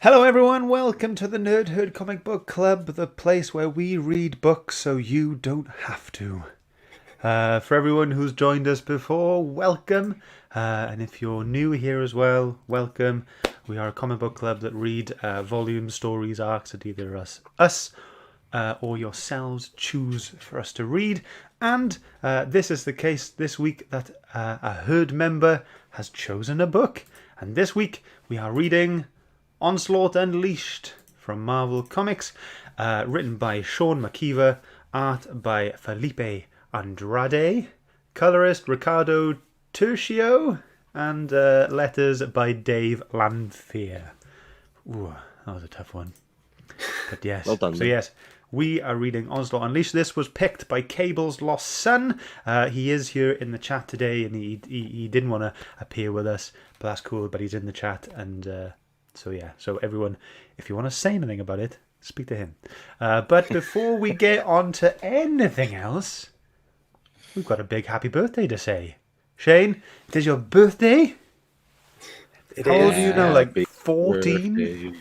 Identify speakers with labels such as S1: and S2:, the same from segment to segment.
S1: Hello everyone, welcome to the Nerdhood Comic Book Club, the place where we read books so you don't have to. For everyone who's joined us before, welcome. And if you're new here as well, welcome. We are a comic book club that read volume stories, arcs that either us or yourselves choose for us to read. And this is the case this week that a herd member has chosen a book. And this week we are reading Onslaught Unleashed from Marvel Comics, written by Sean McKeever, art by Filipe Andrade, colorist Ricardo Tercio, and letters by Dave Lanphier. Ooh, that was a tough one. But yes.
S2: Well done.
S1: So yes, we are reading Onslaught Unleashed. This was picked by Cable's Lost Son. He is here in the chat today, and he didn't want to appear with us, but that's cool. But he's in the chat, and so yeah. So everyone, if you want to say anything about it, speak to him. But before we get on to anything else, we've got a big happy birthday to say. Shane, it is your birthday. How old are you now? Like 14?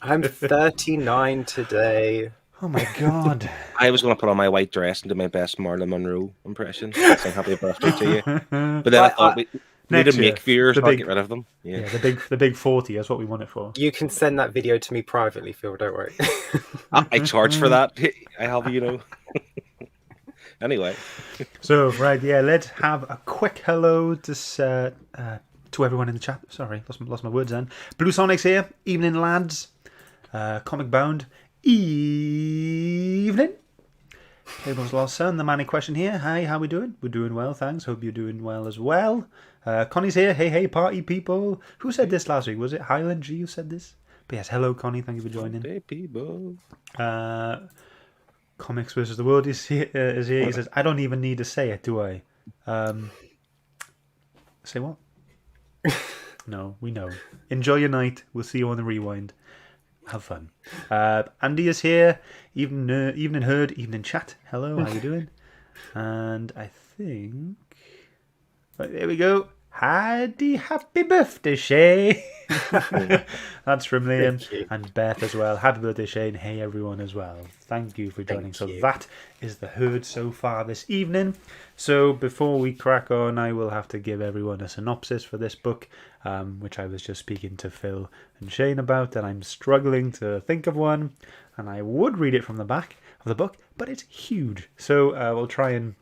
S3: I'm 39 today.
S1: Oh my god.
S2: I was going to put on my white dress and do my best Marilyn Monroe impression. Saying happy birthday to you. But then I thought we need to make viewers not get rid of them. Yeah,
S1: the big 40 is what we want it for.
S3: You can send that video to me privately, Phil, don't worry.
S2: I charge for that. I have, Anyway.
S1: So, right, yeah, let's have a quick hello to everyone in the chat. Sorry, lost my words then. Blue Sonic's here. Evening, lads. Comic Bound. Evening. Cable's Lost Son, the man in question here. Hi, how we doing? We're doing well, thanks. Hope you're doing well as well. Connie's here. Hey, party people. Who said this last week? Was it Highland G who said this? But yes, hello, Connie. Thank you for joining.
S2: Hey, people.
S1: Comics versus the World is here. He says, I don't even need to say it, do I? Say what? No, we know. Enjoy your night. We'll see you on the rewind. Have fun. Andy is here. Evening Herd, evening chat. Hello, how you doing? And I think... there we go. Happy birthday, Shay. That's from Liam and Beth as well. Happy birthday, Shane. Hey, everyone as well. Thank you for joining. So that is the herd so far this evening. So before we crack on, I will have to give everyone a synopsis for this book, which I was just speaking to Phil and Shane about, and I'm struggling to think of one. And I would read it from the back of the book, but it's huge. So we'll try and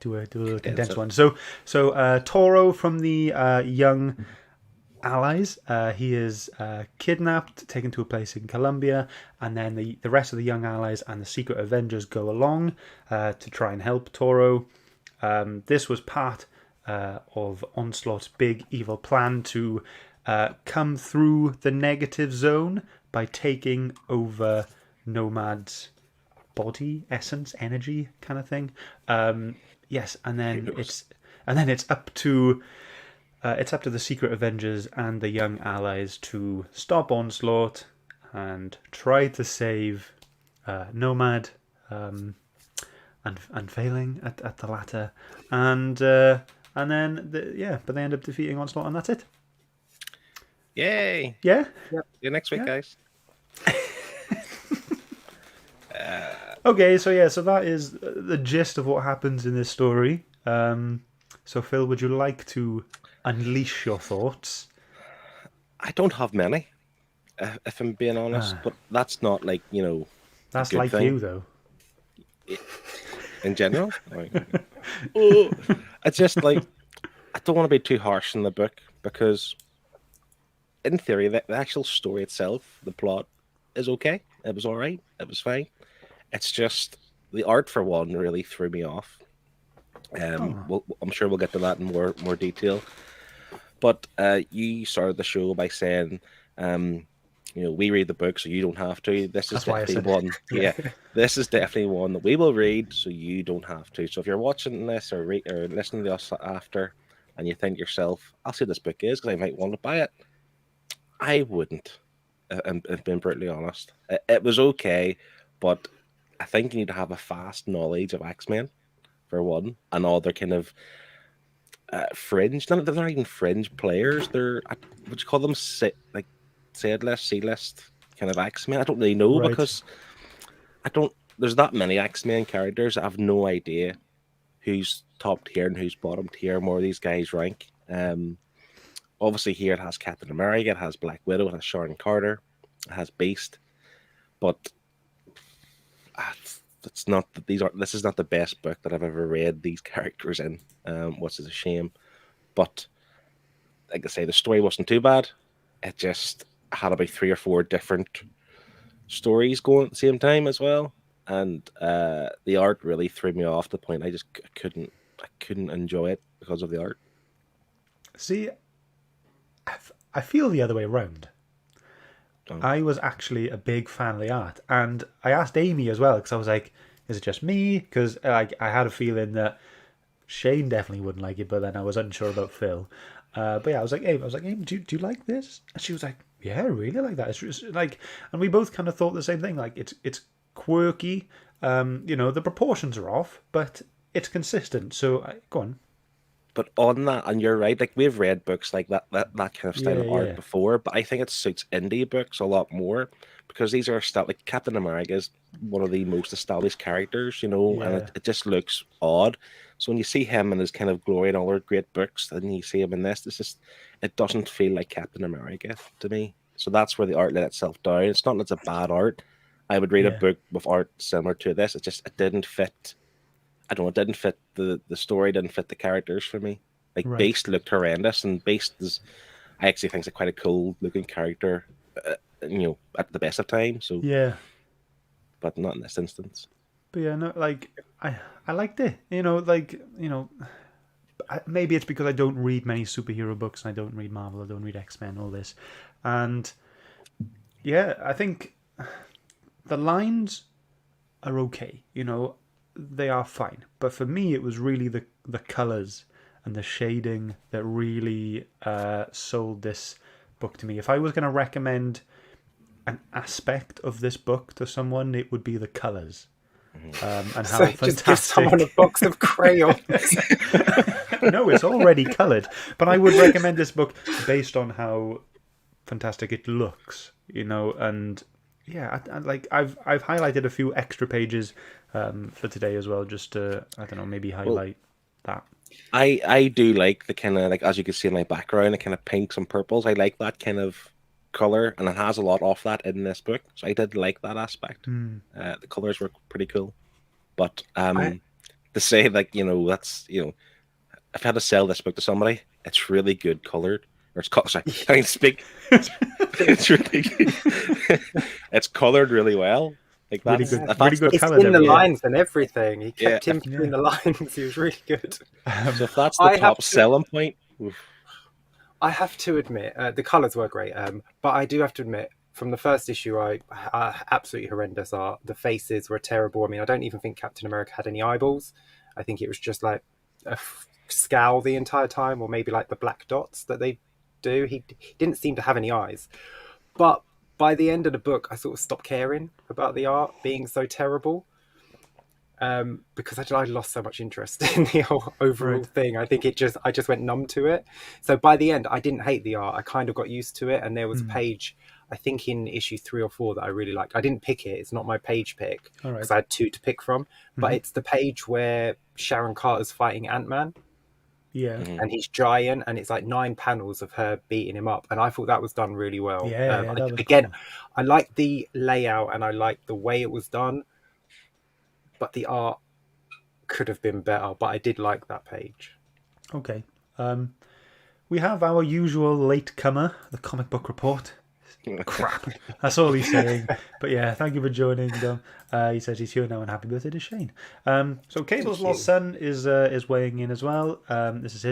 S1: do a little condensed one. So Toro from the Young Allies, he is kidnapped, taken to a place in Colombia, and then the rest of the Young Allies and the Secret Avengers go along to try and help Toro. This was part of Onslaught's big evil plan to come through the negative zone by taking over Nomad's body, essence, energy kind of thing. Yes, and then it's up to the Secret Avengers and the Young Allies to stop Onslaught and try to save Nomad, and failing at the latter, and then but they end up defeating Onslaught, and that's it.
S2: Yay!
S1: Yeah.
S2: See you next week, guys.
S1: Okay, so that is the gist of what happens in this story. So Phil, would you like to unleash your thoughts?
S2: I don't have many, if I'm being honest, but that's not like,
S1: That's
S2: a good
S1: like
S2: thing.
S1: you, though.
S2: In general? It's just like, I don't want to be too harsh in the book, because in theory, the actual story itself, the plot, is okay. It was all right. It was fine. It's just the art, for one, really threw me off. I'm sure we'll get to that in more detail. But you started the show by saying, we read the book, so you don't have to. This is definitely one. Yeah, this is definitely one that we will read, so you don't have to. So if you're watching this or listening to us after, and you think to yourself, I'll see what this book is because I might want to buy it, I wouldn't. I've been brutally honest. It was okay, but I think you need to have a vast knowledge of X-Men, for one, and all their kind of fringe. They're not even fringe players. They're what you call them, like C-list, C-list kind of X-Men. I don't really know
S1: Right.
S2: because I don't. There's that many X-Men characters. I have no idea who's top tier and who's bottom tier. More of these guys rank. Obviously here it has Captain America, it has Black Widow, it has Sharon Carter, it has Beast, but it's not that this is not the best book that I've ever read these characters in, which is a shame. But like I say, the story wasn't too bad. It just had about 3 or 4 different stories going at the same time as well, and the art really threw me off the point. I couldn't enjoy it because of the art.
S1: See, I feel the other way around.
S2: Oh.
S1: I was actually a big fan of the art, and I asked Amy as well because I was like, "Is it just me?" Because I had a feeling that Shane definitely wouldn't like it, but then I was unsure about Phil. But yeah, I was like, Amy, do you like this? And she was like, "Yeah, I really like that." It's just, like, and we both kind of thought the same thing. Like, it's quirky. The proportions are off, but it's consistent. So go on.
S2: But on that, and you're right, like we've read books like that kind of style of art
S1: Yeah.
S2: before, but I think it suits indie books a lot more because these are like Captain America is one of the most established characters, and
S1: Yeah.
S2: it just looks odd. So when you see him in his kind of glory and all their great books, and you see him in this, it doesn't feel like Captain America to me. So that's where the art let itself down. It's not that it's a bad art. I would read a
S1: Yeah.
S2: book with art similar to this. It didn't fit. I don't know, it didn't fit the story, didn't fit the characters for me. Like
S1: Right.
S2: Beast looked horrendous, and Beast is, I actually think, quite a cool looking character, at the best of times. So,
S1: Yeah.
S2: but not in this instance.
S1: But yeah, no, like I liked it. Maybe it's because I don't read many superhero books and I don't read Marvel, I don't read X-Men, all this. And yeah, I think the lines are okay, they are fine. But for me, it was really the colors and the shading that really sold this book to me. If I was going to recommend an aspect of this book to someone, it would be the colors. And how
S3: So
S1: fantastic.
S3: just give someone a box of crayons.
S1: No, it's already coloured. But I would recommend this book based on how fantastic it looks, and yeah, I've highlighted a few extra pages for today as well, just to, I don't know, maybe highlight that.
S2: I do like the kind of, like, as you can see in my background, the kind of pinks and purples. I like that kind of color, and it has a lot of that in this book. So I did like that aspect. The colors were pretty cool. But to say, like, that's, if I had to sell this book to somebody, it's really good colored. Or it's sorry, I can speak. It's really good. It's colored really well. Like
S1: Really
S2: that's,
S1: good,
S2: if
S1: really
S2: that's
S1: good
S3: It's
S1: colours.
S3: in the
S1: everywhere.
S3: lines and everything. He kept
S2: Yeah.
S3: him between the lines. He was really good.
S2: So if that's the
S3: I have
S2: top
S3: to-
S2: selling point, oof.
S3: I have to admit, the colours were great, but I do have to admit, from the first issue, I absolutely horrendous art. The faces were terrible. I mean, I don't even think Captain America had any eyeballs. I think it was just like a scowl the entire time, or maybe like the black dots that they do. He didn't seem to have any eyes. But by the end of the book, I sort of stopped caring about the art being so terrible. Because I lost so much interest in the whole overall thing. I think I just went numb to it. So by the end, I didn't hate the art. I kind of got used to it. And there was a page, I think in issue 3 or 4, that I really liked. I didn't pick it. It's not my page pick because I had 2 to pick from. But it's the page where Sharon Carter's fighting Ant-Man.
S1: Yeah.
S3: And he's giant, and it's like 9 panels of her beating him up. And I thought that was done really well.
S1: Yeah, that was
S3: again,
S1: cool.
S3: I liked the layout and I liked the way it was done. But the art could have been better, but I did like that page.
S1: Okay. We have our usual latecomer, the comic book report. Crap. That's all he's saying. But yeah, thank you for joining, Dom. He says he's here now, and happy birthday to Shane. So Cable's Lost Son is weighing in as well. This is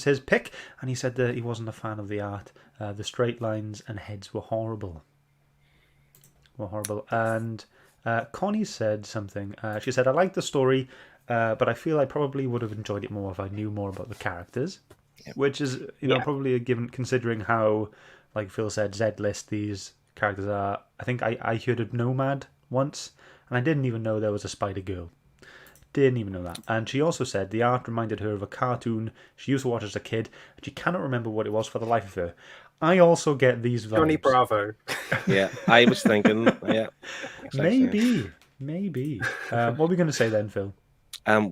S1: his pick, and he said that he wasn't a fan of the art. The straight lines and heads were horrible. And Connie said something. She said, I like the story, but I feel I probably would have enjoyed it more if I knew more about the characters. Yep. Which is, probably a given, considering how, like Phil said, Z-list these characters are. I think I heard of Nomad once, and I didn't even know there was a Spider-Girl. Didn't even know that. And she also said the art reminded her of a cartoon she used to watch as a kid, and she cannot remember what it was for the life of her. I also get these vibes.
S3: Johnny Bravo.
S2: Yeah, I was thinking, yeah, exactly.
S1: Maybe. What are we going to say then, Phil?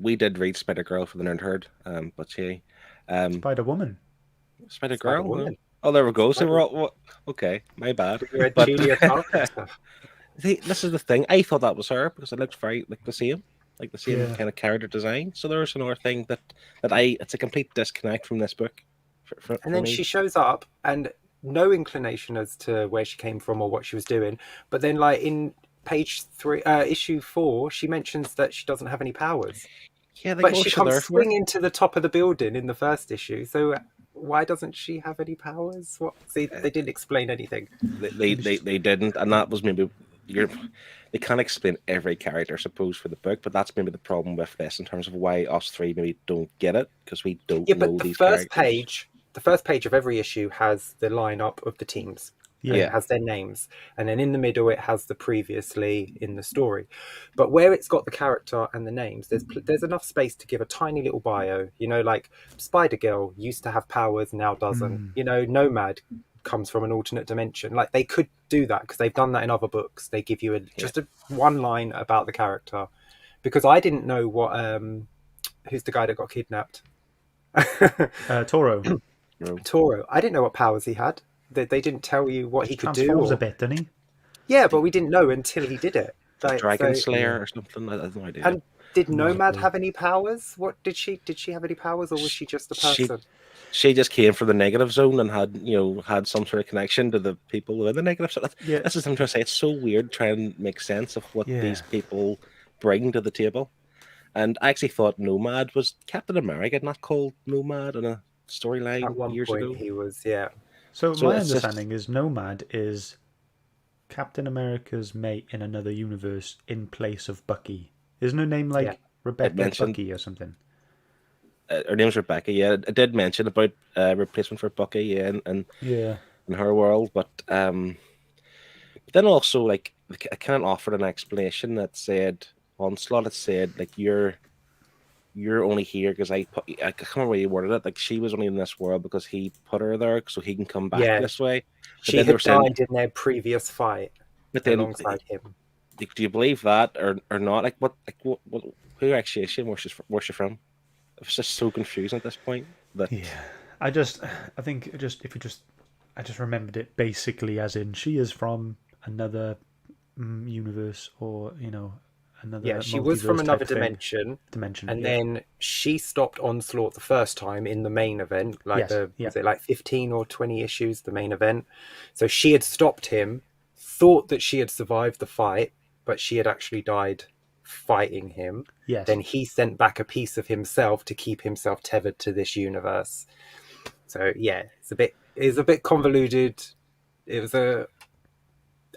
S2: We did read Spider Girl for the Nerd Herd, but she,
S1: Spider Woman.
S2: Spider Girl.
S3: Spider-Woman.
S2: Oh, there we go. So we're all okay. My bad.
S3: We read
S2: But
S3: Julia Parker stuff.
S2: this is the thing. I thought that was her because it looked very like the same
S1: Yeah.
S2: kind of character design. So there's another thing that it's a complete disconnect from this book. For
S3: And then
S2: me.
S3: she shows up and no inclination as to where she came from or what she was doing. But then, like in page 3, issue 4, she mentions that she doesn't have any powers.
S2: Yeah,
S3: But she comes swinging to the top of the building in the first issue. So why doesn't she have any powers? What? See, they didn't explain anything.
S2: They didn't, and that was maybe they can't explain every character, I suppose, for the book, but that's maybe the problem with this in terms of why us three maybe don't get it because we don't know these characters.
S3: The first page of every issue has the lineup of the teams.
S2: Yeah.
S3: It has their names, and then in the middle it has the previously in the story. But where it's got the character and the names, there's enough space to give a tiny little bio. You know, like Spider Girl used to have powers, now doesn't. You know, Nomad comes from an alternate dimension. Like they could do that because they've done that in other books. They give you just one line about the character. Because I didn't know what who's the guy that got kidnapped?
S1: Toro.
S3: Toro. I didn't know what powers he had. They didn't tell you what he could do.
S1: Transforms a bit, doesn't he?
S3: Yeah, but we didn't know until he did it. Like,
S2: Dragon Slayer or something. I have no idea.
S3: And did Nomad have any powers? What did she have any powers, or was she just a person?
S2: She just came from the negative zone and had some sort of connection to the people within the negative zone.
S1: Yeah.
S2: This is what I'm trying to say. It's so weird trying to make sense of what these people bring to the table. And I actually thought Nomad was Captain America, not called Nomad in a storyline
S3: At one
S2: years
S3: point
S2: ago.
S3: he was, yeah.
S1: So my understanding is Nomad is Captain America's mate in another universe in place of Bucky. Isn't her name like Rebecca Bucky or something?
S2: Her name's Rebecca, yeah. I did mention about replacement for Bucky, in her world, but then also like I kind of offered an explanation that said Onslaught. It said like you're only here because I can't remember how you worded it. Like she was only in this world because he put her there so he can come back this way. But
S3: she had died in their previous fight alongside him.
S2: Do you believe that or not? Like what who actually is she? Where's she from? It's just so confusing at this point.
S1: I just remembered it basically as in she is from another universe or another.
S3: She was from another dimension, and then she stopped Onslaught the first time in the main event, was it like 15 or 20 issues, the main event. So she had stopped him, thought that she had survived the fight, but she had actually died fighting him.
S1: Yes.
S3: Then he sent back a piece of himself to keep himself tethered to this universe. So it's a bit convoluted. It was the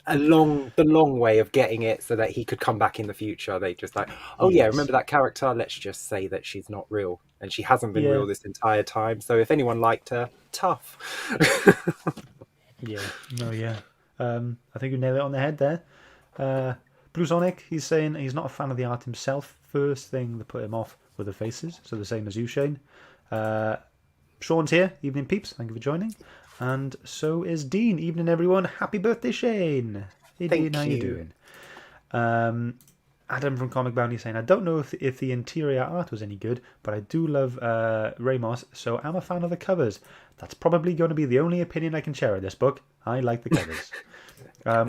S3: long way of getting it so that he could come back in the future. They just like, remember that character? Let's just say that she's not real. And she hasn't been real this entire time. So if anyone liked her, tough.
S1: I think you nailed it on the head there. Blue Sonic, he's saying he's not a fan of the art himself. First thing that put him off were the faces. So the same as you, Shane. Sean's here. Evening, peeps. Thank you for joining. And so is Dean. Evening, everyone. Happy birthday, Shane. Hey, Dean, how you doing? Adam from Comic Bounty saying, I don't know if the interior art was any good, but I do love Ramos, so I'm a fan of the covers. That's probably going to be the only opinion I can share of this book. I like the covers.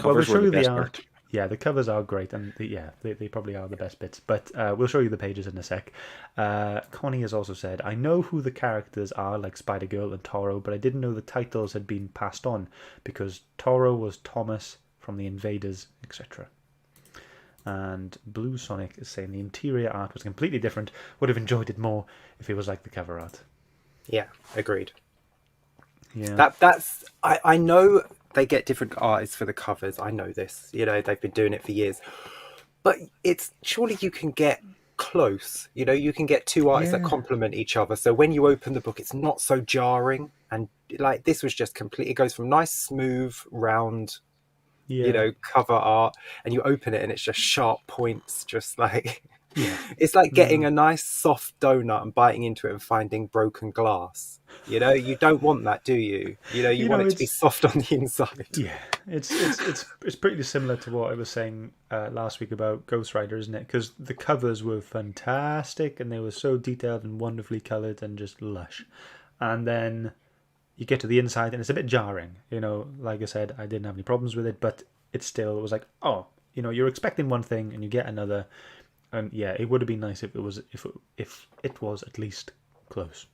S1: We'll show you the art. Yeah, the covers are great, and they probably are the best bits. But we'll show you the pages in a sec. Connie has also said, I know who the characters are, like Spider-Girl and Toro, but I didn't know the titles had been passed on, because Toro was Thomas from the Invaders, etc. And Blue Sonic is saying the interior art was completely different. Would have enjoyed it more if it was like the cover art.
S3: Yeah, agreed.
S1: Yeah,
S3: that's I know they get different artists for the covers. I know this. They've been doing it for years. But it's surely you can get close. You can get two artists that complement each other. So when you open the book, it's not so jarring. And like this was just complete. It goes from nice, smooth, round, cover art, and you open it and it's just sharp points, just like It's like getting a nice soft donut and biting into it and finding broken glass. You know, you don't want that, do you? You know, you want it to be soft on the inside.
S1: Yeah, it's pretty similar to what I was saying last week about Ghost Rider, isn't it? Because the covers were fantastic and they were so detailed and wonderfully coloured and just lush. And then you get to the inside and it's a bit jarring. You know, like I said, I didn't have any problems with it, but it still was like, oh, you know, you're expecting one thing and you get another. And yeah, it would have been nice if it was at least close.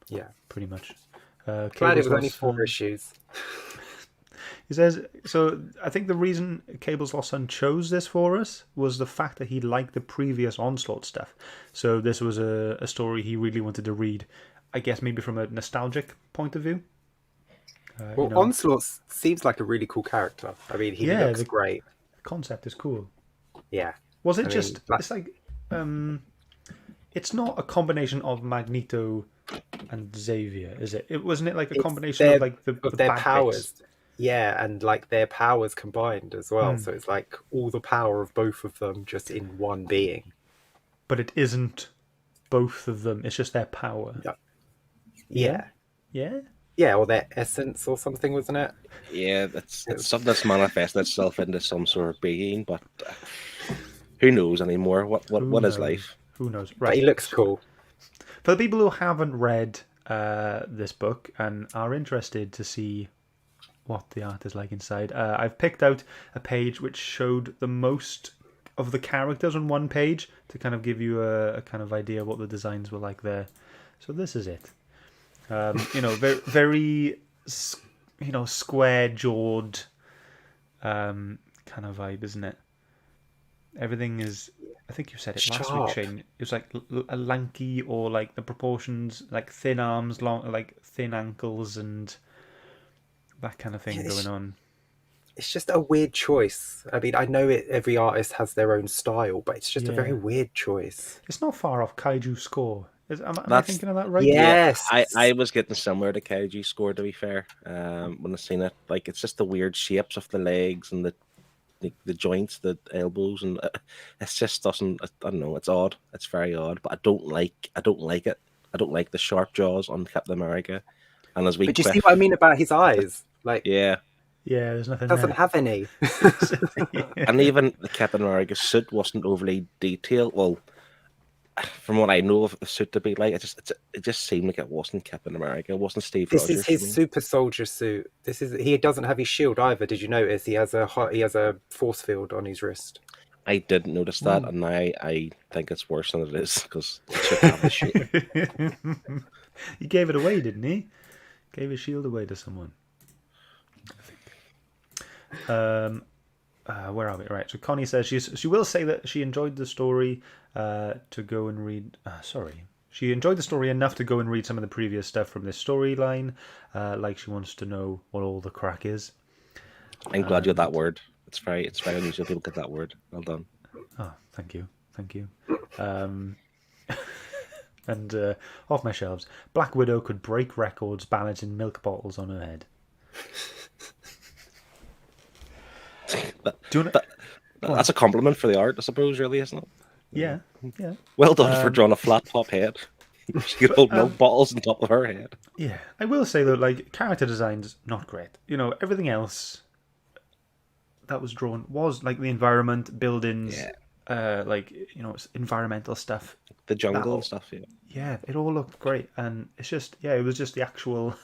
S3: Yeah,
S1: pretty much.
S3: Glad it was only 4 issues.
S1: He says, so I think the reason Cable's Lost Son chose this for us was the fact that he liked the previous Onslaught stuff. So this was a story he really wanted to read, I guess maybe from a nostalgic point of view.
S3: Well, you know, Onslaught seems like a really cool character. I mean, he looks great.
S1: The concept is cool.
S3: Yeah.
S1: Was it it's like, it's not a combination of Magneto and Xavier, is it? Wasn't it like a combination of like
S3: their powers? Bits? Yeah, and like their powers combined as well. So it's like all the power of both of them just in one being.
S1: But it isn't both of them. It's just their power.
S3: Yeah.
S1: Yeah.
S3: Yeah, or their essence or something, wasn't it?
S2: Yeah, it's something that's manifested itself into some sort of being, but who knows anymore? What is life?
S1: Who knows?
S3: Right. But he looks cool.
S1: For the people who haven't read this book and are interested to see what the art is like inside, I've picked out a page which showed the most of the characters on one page to kind of give you a kind of idea what the designs were like there. So this is it. You know, very, very, you know, square-jawed kind of vibe, isn't it? Everything is, I think you said it last week, Shane. It was like a lanky, or like the proportions, like thin arms, long, like thin ankles, and that kind of thing going on.
S3: It's just a weird choice. I mean, I know every artist has their own style, but it's just a very weird choice.
S1: It's not far off Kaiju Score. Am I thinking of that right?
S3: Yes.
S2: Yeah, I was getting similar to Kaiju Score, to be fair, when I seen it. Like, it's just the weird shapes of the legs and the joints, the elbows, and it just doesn't. I don't know. It's odd. It's very odd. But I don't like it. I don't like the sharp jaws on Captain America. And as we,
S3: but do you see what I mean about his eyes? Like,
S1: yeah, there's nothing.
S3: Doesn't have any.
S2: And even the Captain America suit wasn't overly detailed. Well, from what I know of the suit to be like, it just seemed like it wasn't Captain America. It wasn't Steve Rogers.
S3: This is his super soldier suit. He doesn't have his shield either. Did you notice? He has a force field on his wrist.
S2: I didn't notice that, and I think it's worse than it is, because it should have the shield.
S1: He gave it away, didn't he? Gave his shield away to someone, I think. Where are we? Right. So Connie says she will say that she enjoyed the story to go and read. She enjoyed the story enough to go and read some of the previous stuff from this storyline. Like she wants to know what all the crack is.
S2: I'm glad you got that word. It's very unusual people get that word. Well done.
S1: Oh, thank you. And off my shelves, Black Widow could break records balancing milk bottles on her head.
S2: That's a compliment for the art, I suppose, really, isn't it?
S1: Yeah.
S2: Well done for drawing a flat top head. She could hold milk bottles on top of her head.
S1: Yeah, I will say though, like, character design's not great. You know, everything else that was drawn was like the environment, buildings, like, you know, environmental stuff,
S2: the jungle and stuff.
S1: Yeah, it all looked great, and it's just it was just the actual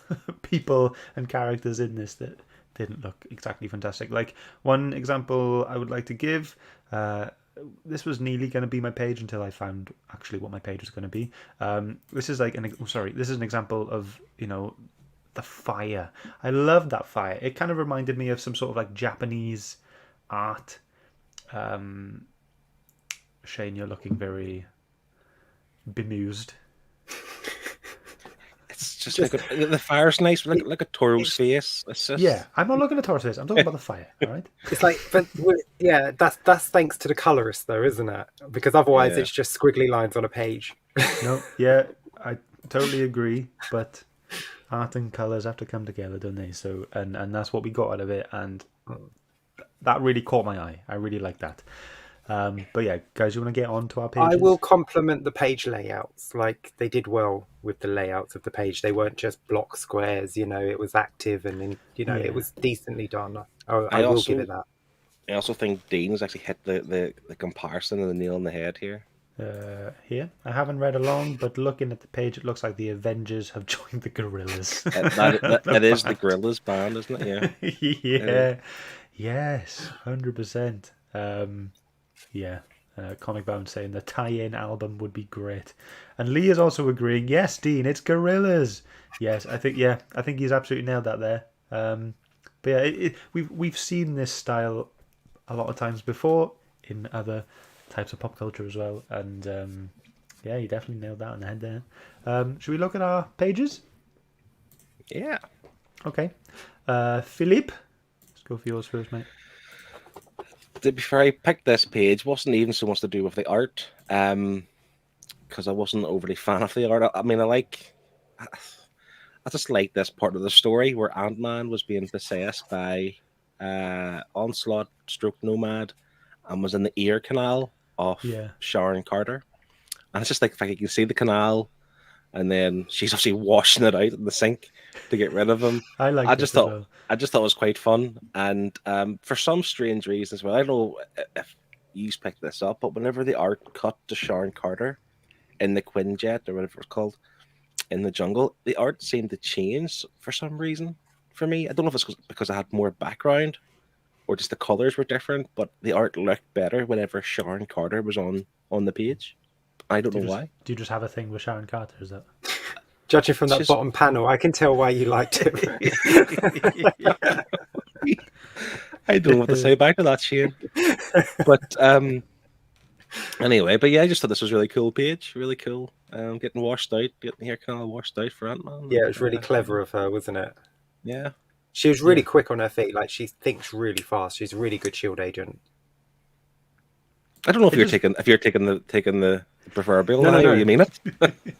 S1: people and characters in this that didn't look exactly fantastic. Like, one example I would like to give, this was nearly going to be my page until I found actually what my page was going to be. This is like this is an example of, you know, the fire. I love that fire. It kind of reminded me of some sort of like Japanese art. Shane, you're looking very bemused.
S2: It's just like the fire's nice, like a Toro's face. It's just...
S1: Yeah, I'm not looking at Toro's face. I'm talking about the fire. All right.
S3: It's like, but yeah, that's thanks to the colorist, though, isn't it? Because otherwise, it's just squiggly lines on a page.
S1: No, yeah, I totally agree. But art and colors have to come together, don't they? So, and that's what we got out of it, and that really caught my eye. I really like that. But yeah, guys, you want to get on to our
S3: I
S1: pages?
S3: will compliment the page layouts. Like, they did well with the layouts of the page. They weren't just block squares. It was active, and then
S1: Yeah.
S3: it was decently done. I
S2: I
S3: will
S2: also
S3: give it that.
S2: I also think Dean has actually hit the comparison and the nail on the head here.
S1: Here, I haven't read along, but looking at the page, it looks like the Avengers have joined the Gorillas.
S2: That is the Gorillaz band, isn't it? Yeah.
S1: Yeah, yes, 100%. Yeah, Comic Bound saying the tie-in album would be great, and Lee is also agreeing. Yes, Dean, it's Gorillas. Yes, I think he's absolutely nailed that there. But yeah, we've seen this style a lot of times before in other types of pop culture as well, and yeah, you definitely nailed that on the head there. Should we look at our pages?
S2: Yeah.
S1: Okay, Philippe, let's go for yours first, mate.
S2: To be fair, I picked this page wasn't even so much to do with the art, because I wasn't overly fan of the art. I mean, I just like this part of the story where Ant-Man was being possessed by Onslaught stroke Nomad and was in the ear canal of
S1: Yeah.
S2: Sharon Carter. And it's just like, if I can see the canal, and then she's actually washing it out in the sink to get rid of him.
S1: I like
S2: I
S1: this
S2: just
S1: as
S2: thought
S1: well.
S2: I just thought it was quite fun, and for some strange reason as well. I don't know if you picked this up, but whenever the art cut to Sharon Carter in the Quinjet or whatever it's called in the jungle, the art seemed to change for some reason for me. I don't know if it's because I had more background or just the colors were different, but the art looked better whenever Sharon Carter was on the page. I don't know why.
S1: Do you just have a thing with Sharon Carter? Is that?
S3: Judging from that
S2: Just-
S3: bottom panel, I can tell why you liked it.
S2: I don't know what to say back to that, Shane. But anyway, but yeah, I just thought this was a really cool page, really cool. Getting washed out, getting the hair canal washed out for Ant-Man.
S3: Yeah, it was really clever of her, wasn't it?
S2: Yeah.
S3: She was really quick on her feet. Like, she thinks really fast. She's a really good shield agent.
S2: I don't know if you're taking the proverbial
S3: No,
S2: lie,
S3: no.
S2: or you mean it.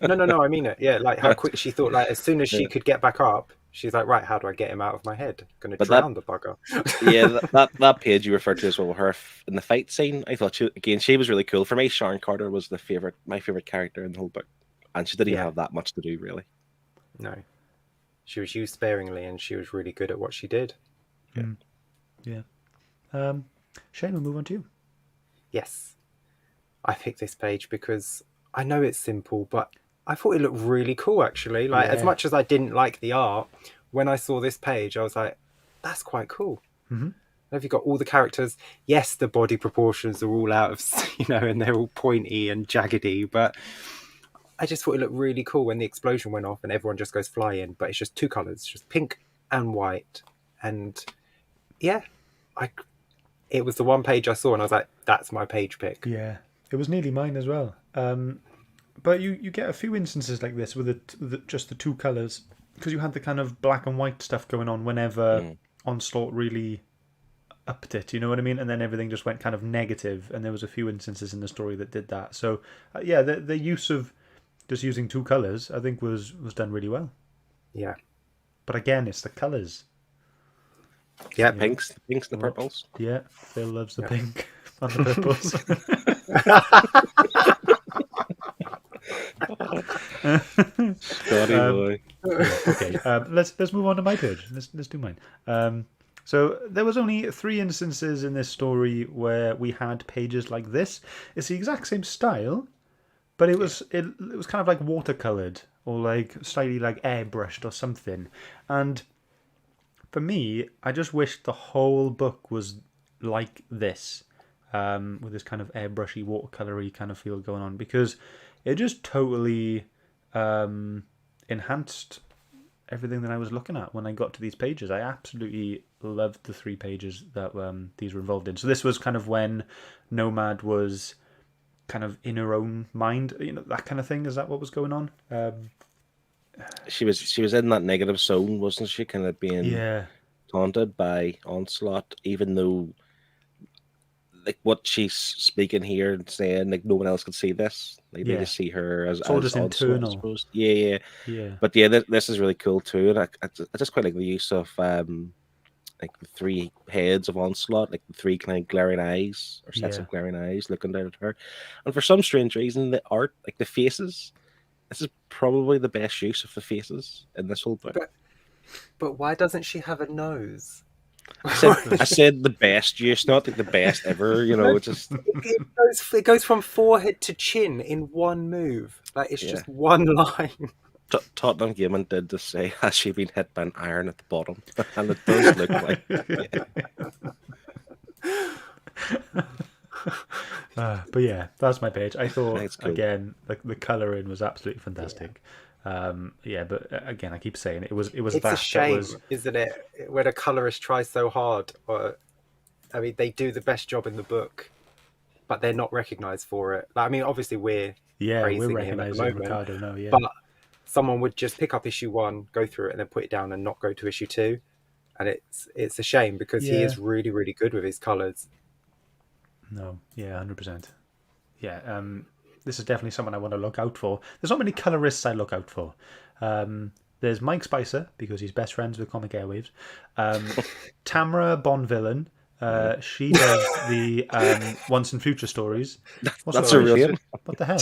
S3: No, I mean it. Yeah, like how quick she thought. Like, as soon as she could get back up, she's like, right, how do I get him out of my head? Going to drown the bugger.
S2: Yeah, that page you referred to as well, her in the fight scene. I thought she was really cool. For me, Sharon Carter was my favorite character in the whole book, and she didn't even have that much to do really.
S3: No, she was used sparingly, and she was really good at what she did.
S1: Yeah. Shane, we'll move on to you.
S3: Yes, I picked this page because I know it's simple, but I thought it looked really cool, actually. Like, as much as I didn't like the art, when I saw this page, I was like, that's quite cool.
S1: Mm-hmm.
S3: Have you got all the characters? Yes, the body proportions are all out of, and they're all pointy and jaggedy, but I just thought it looked really cool when the explosion went off and everyone just goes flying, but it's just two colours, just pink and white. And yeah, it was the one page I saw and I was like, that's my page pick.
S1: Yeah, it was nearly mine as well. But you get a few instances like this with just the two colours, because you had the kind of black and white stuff going on whenever Onslaught really upped it, you know what I mean? And then everything just went kind of negative, and there was a few instances in the story that did that. So yeah, the use of just using two colours, I think, was done really well.
S3: Yeah.
S1: But again, it's the colours.
S3: Yeah,
S2: pinks, the purples.
S1: Yeah, Phil loves the pink and the purples.
S2: Scotty boy.
S1: Okay, let's move on to my page. Let's do mine. So there was only 3 instances in this story where we had pages like this. It's the exact same style, but it was kind of like watercolored or like slightly like airbrushed or something. And for me, I just wish the whole book was like this, with this kind of airbrushy, watercolory kind of feel going on, because it just totally enhanced everything that I was looking at when I got to these pages. I absolutely loved the 3 pages that these were involved in. So this was kind of when Nomad was kind of in her own mind, that kind of thing. Is that what was going on?
S2: She was in that negative zone, wasn't she? Kind of being taunted by Onslaught, even though like what she's speaking here and saying, like, no one else could see this. Like they just see her as
S1: all just
S2: Onslaught,
S1: internal.
S2: I suppose. Yeah. But yeah, this is really cool too, and I just quite like the use of like the three heads of Onslaught, like the three kind of glaring eyes or sets
S1: Yeah.
S2: of glaring eyes looking down at her. And for some strange reason, the art, like the faces, this is probably the best use of the faces in this whole book.
S3: But why doesn't she have a nose?
S2: I said the best use, not like the best ever. You know, just
S3: It goes from forehead to chin in one move. Like it's just one line.
S2: Tottenham Gaming did just say, has she been hit by an iron at the bottom? And it does look like.
S1: But yeah, that's my page. I thought
S2: Cool.
S1: again, the colouring was absolutely fantastic. But again, I keep saying it was
S3: It's
S1: that
S3: a shame,
S1: that was
S3: isn't it? When a colorist tries so hard, I mean, they do the best job in the book, but they're not recognised for it. Like, I mean, obviously we're praising
S1: we're
S3: him at the
S1: recognising
S3: moment,
S1: Ricardo now, yeah.
S3: but someone would just pick up issue 1, go through it, and then put it down and not go to issue 2, and it's a shame because he is really, really good with his colours.
S1: No, yeah, 100%. Yeah, this is definitely someone I want to look out for. There's not many colorists I look out for. There's Mike Spicer, because he's best friends with Comic Airwaves. Tamara Bonvillain. She does the Once and Future stories.
S2: That's a real name.
S1: What the hell?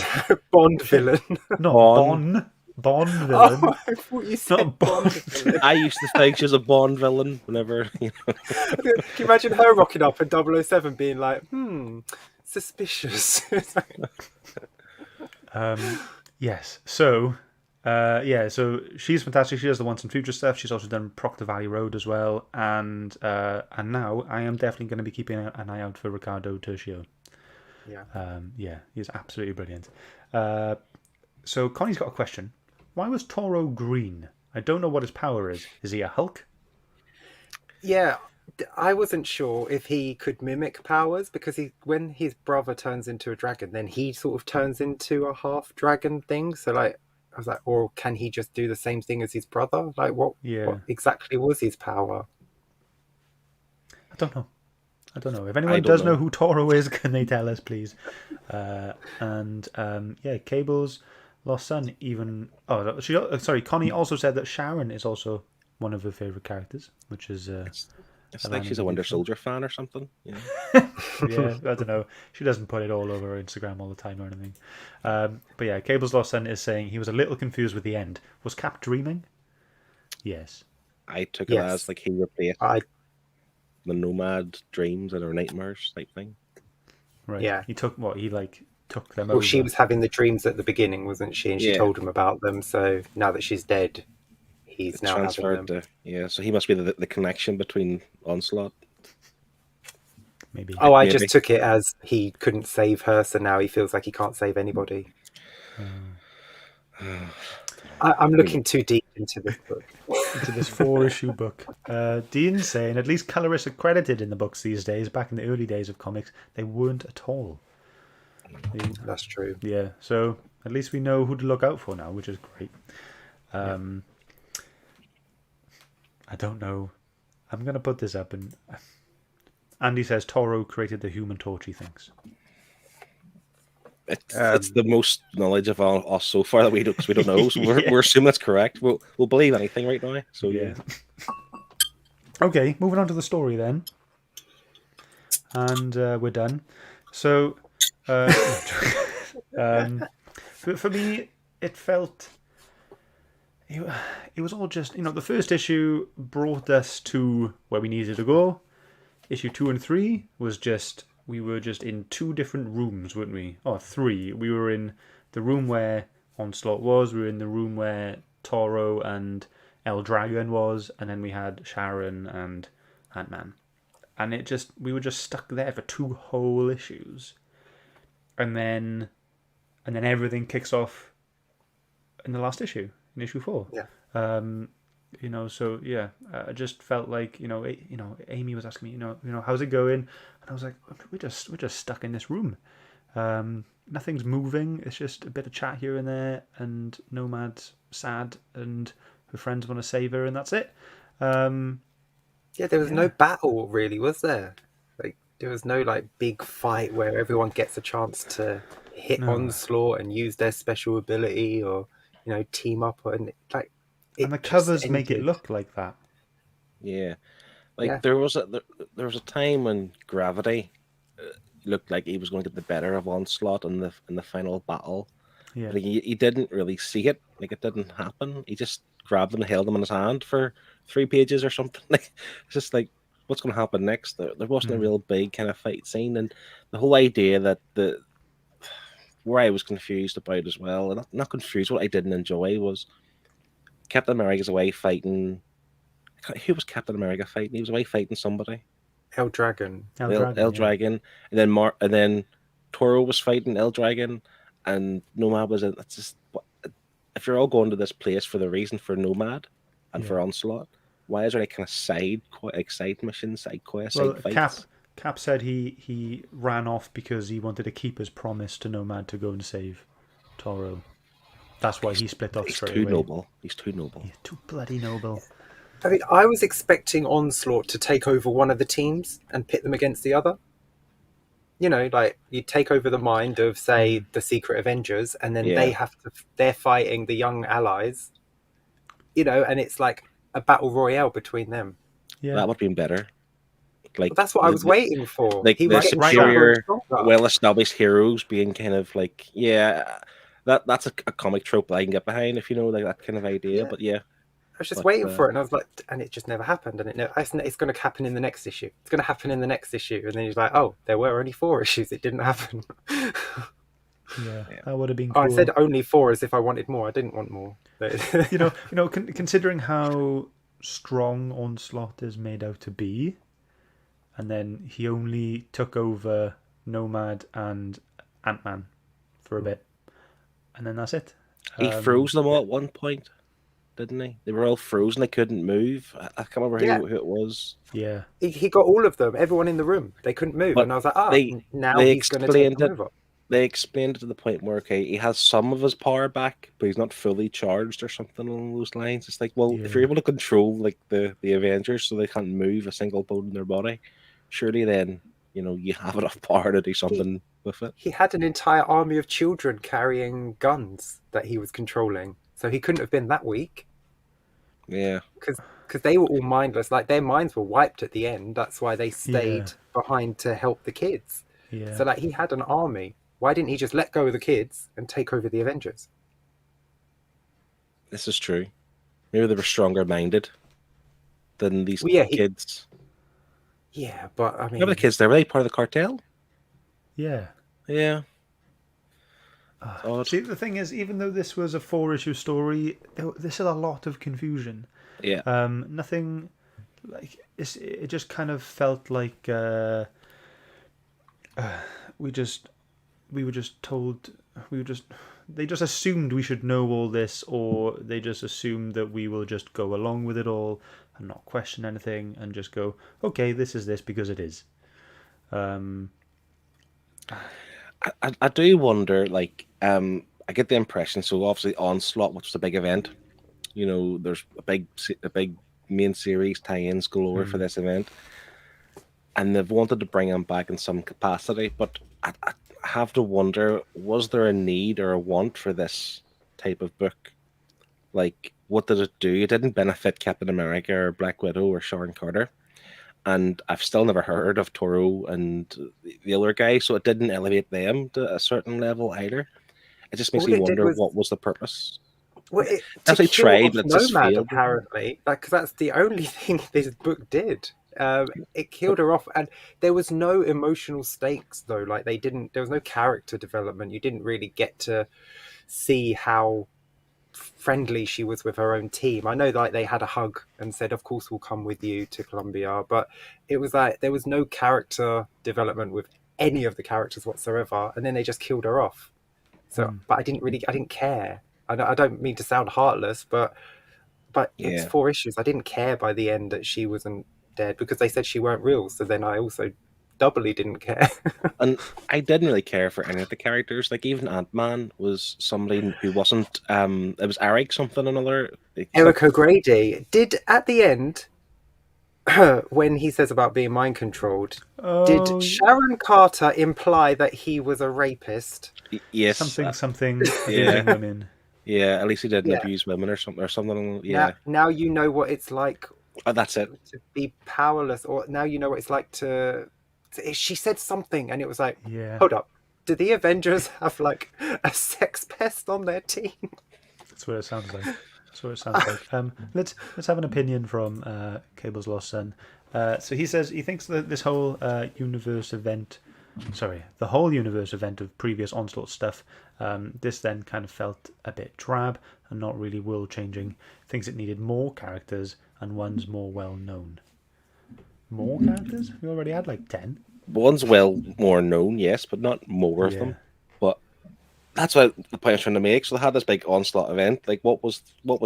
S3: Bond villain.
S1: No, Bond villain.
S3: Oh, I thought you said
S1: Not
S3: Bond villain.
S2: I used to think she was a Bond villain whenever, you know.
S3: Can you imagine her rocking up in 007 being like, suspicious?
S1: Yes. So, so she's fantastic. She does the Once and Future stuff. She's also done Proctor Valley Road as well. And now I am definitely going to be keeping an eye out for Ricardo Tercio.
S3: Yeah.
S1: He's absolutely brilliant. So Connie's got a question. Why was Toro green? I don't know what his power is. Is he a Hulk?
S3: Yeah, I wasn't sure if he could mimic powers because when his brother turns into a dragon, then he sort of turns into a half dragon thing. So I was like, or can he just do the same thing as his brother? Like what exactly was his power?
S1: I don't know. If anyone does know who Toro is, can they tell us, please? Cable's Lost Son even... Oh, Connie also said that Sharon is also one of her favourite characters, which is...
S2: It's like she's a Winter Soldier fan or something. Yeah.
S1: Yeah, I don't know. She doesn't put it all over her Instagram all the time or anything. But yeah, Cable's Lost Son is saying he was a little confused with the end. Was Cap dreaming? Yes.
S2: I took it as like he replaced the Nomad dreams and her nightmares type thing.
S1: Right.
S3: Yeah.
S1: He took them over.
S3: Well, she was having the dreams at the beginning, wasn't she? And she told him about them. So now that she's dead, he's now transferred
S2: having them. So he must be the connection between Onslaught.
S1: Maybe.
S3: Oh, I just took it as he couldn't save her, so now he feels like he can't save anybody. I'm looking too deep into this book.
S1: Into this 4-issue book. Dean's saying at least colorists are credited in the books these days. Back in the early days of comics, they weren't at all.
S3: That's true.
S1: Yeah, so at least we know who to look out for now, which is great. I don't know. I'm going to put this up, and Andy says Toro created the Human Torch, he thinks.
S2: It's the most knowledge of us so far that we don't, because we don't know. So we're assuming that's correct. We'll believe anything right now. So yeah.
S1: Okay, moving on to the story then, and we're done. So, for me, it felt it was all just the first issue brought us to where we needed to go. Issue 2 and 3 was just. We were just in 2 different rooms, weren't we? Oh, 3. We were in the room where Onslaught was. We were in the room where Toro and El Dragon was. And then we had Sharon and Ant-Man. And we were just stuck there for 2 whole issues. And then everything kicks off in the last issue, in issue 4.
S3: Yeah.
S1: I just felt like Amy was asking me, how's it going? And I was like, we're just stuck in this room. Nothing's moving. It's just a bit of chat here and there, and Nomad's sad, and her friends want to save her, and that's it. There
S3: was no battle really, was there? Like there was no big fight where everyone gets a chance to hit Onslaught and use their special ability, or team up, and the covers
S1: make it look like that.
S2: Yeah, Like
S3: Yeah.
S2: there was a time when Gravity looked like he was going to get the better of Onslaught in the final battle.
S1: Yeah.
S2: But he didn't really see it. Like it didn't happen. He just grabbed him and held him in his hand for 3 pages or something. Like it's just like what's going to happen next? There wasn't a real big kind of fight scene, and the whole idea that where I was confused about as well, and not confused, what I didn't enjoy was Captain America's away fighting. Who was Captain America fighting? He was away fighting somebody.
S3: El Dragon.
S2: El Dragon, and then Toro was fighting El Dragon, and Nomad was in. It's just if you're all going to this place for the reason for Nomad and for Onslaught, why is there any kind of side missions, side quests,
S1: Well,
S2: side fights?
S1: Cap said he ran off because he wanted to keep his promise to Nomad to go and save Toro. That's why he split off straight away.
S2: He's too noble.
S1: He's too bloody noble.
S3: I mean, I was expecting Onslaught to take over one of the teams and pit them against the other. You know, like you take over the mind of, say, the Secret Avengers, and then they're fighting the young allies. You know, and it's like a battle royale between them.
S2: Yeah, that would have been better. Like
S3: but that's what I was waiting for.
S2: Like the superior, well-established heroes being kind of like, that's a comic trope that I can get behind, if you know, like that kind of idea. But yeah.
S3: I was just waiting for it, and I was like, and it just never happened. And it's going to happen in the next issue. It's going to happen in the next issue. And then he's like, oh, there were only 4 issues. It didn't happen.
S1: Yeah, that would have been cool.
S3: I said only 4 as if I wanted more. I didn't want more.
S1: you know, considering how strong Onslaught is made out to be, and then he only took over Nomad and Ant-Man for a bit, and then that's it.
S2: He froze them all at one point, didn't he? They were all frozen. They couldn't move. I can't remember who it was.
S1: Yeah.
S3: He got all of them, everyone in the room. They couldn't move. And I was like, now he's going to take over.
S2: They explained it to the point where, okay, he has some of his power back, but he's not fully charged or something along those lines. It's like, well, if you're able to control like the Avengers so they can't move a single bone in their body, surely then, you know, you have enough power to do something with it.
S3: He had an entire army of children carrying guns that he was controlling. So he couldn't have been that weak.
S2: Yeah.
S3: Because they were all mindless. Like, their minds were wiped at the end. That's why they stayed behind to help the kids.
S1: Yeah.
S3: So, like, he had an army. Why didn't he just let go of the kids and take over the Avengers?
S2: This is true. Maybe they were stronger minded than these kids.
S3: Yeah, but I mean...
S2: Remember the kids, were they part of the cartel?
S1: Yeah.
S2: Yeah.
S1: See, the thing is, even though this was a 4-issue story, this is a lot of confusion.
S2: Yeah.
S1: Nothing like it just kind of felt like they just assumed we should know all this, or they just assumed that we will just go along with it all and not question anything and just go, okay, this is this because it is.
S2: I do wonder, like, I get the impression, so obviously Onslaught, which was a big event, you know, there's a big main series tie-ins galore for this event, and they've wanted to bring him back in some capacity, but I have to wonder, was there a need or a want for this type of book? Like, what did it do? It didn't benefit Captain America or Black Widow or Sharon Carter. And I've still never heard of Toro and the other guy, so it didn't elevate them to a certain level either. It just makes me wonder what was the purpose.
S3: Well, it
S2: actually tried, but it's
S3: Nomad, apparently, because that's the only thing this book did. It killed her off, and there was no emotional stakes though. Like there was no character development. You didn't really get to see how friendly she was with her own team. I know like they had a hug and said, of course we'll come with you to Colombia, but it was like there was no character development with any of the characters whatsoever, and then they just killed her off. So but I didn't care. I don't mean to sound heartless, but it's 4 issues. I didn't care by the end that she wasn't dead because they said she weren't real, so then I also doubly didn't care.
S2: And I didn't really care for any of the characters. Like even Ant-Man was somebody who wasn't it was Eric something another.
S3: Eric O'Grady did at the end when he says about being mind controlled. Did Sharon Carter imply that he was a rapist?
S2: Yes.
S1: Something abusing women.
S2: Yeah, at least he didn't abuse women or something. Yeah.
S3: Now you know what it's like
S2: That's it.
S3: to be powerless, or now you know what it's like to she said something and it was like,
S1: Yeah.
S3: hold up, do the Avengers have like a sex pest on their team?
S1: That's what it sounds like. That's what it sounds like. Let's have an opinion from Cable's Lost Son. So he says he thinks that this whole universe event, the whole universe event of previous Onslaught stuff, this then kind of felt a bit drab and not really world changing. Thinks it needed more characters and ones more well known. More characters? We already had like 10.
S2: One's well more known, yes, but not more of them. But that's what the point I was trying to make. So they had this big Onslaught event. Like, what was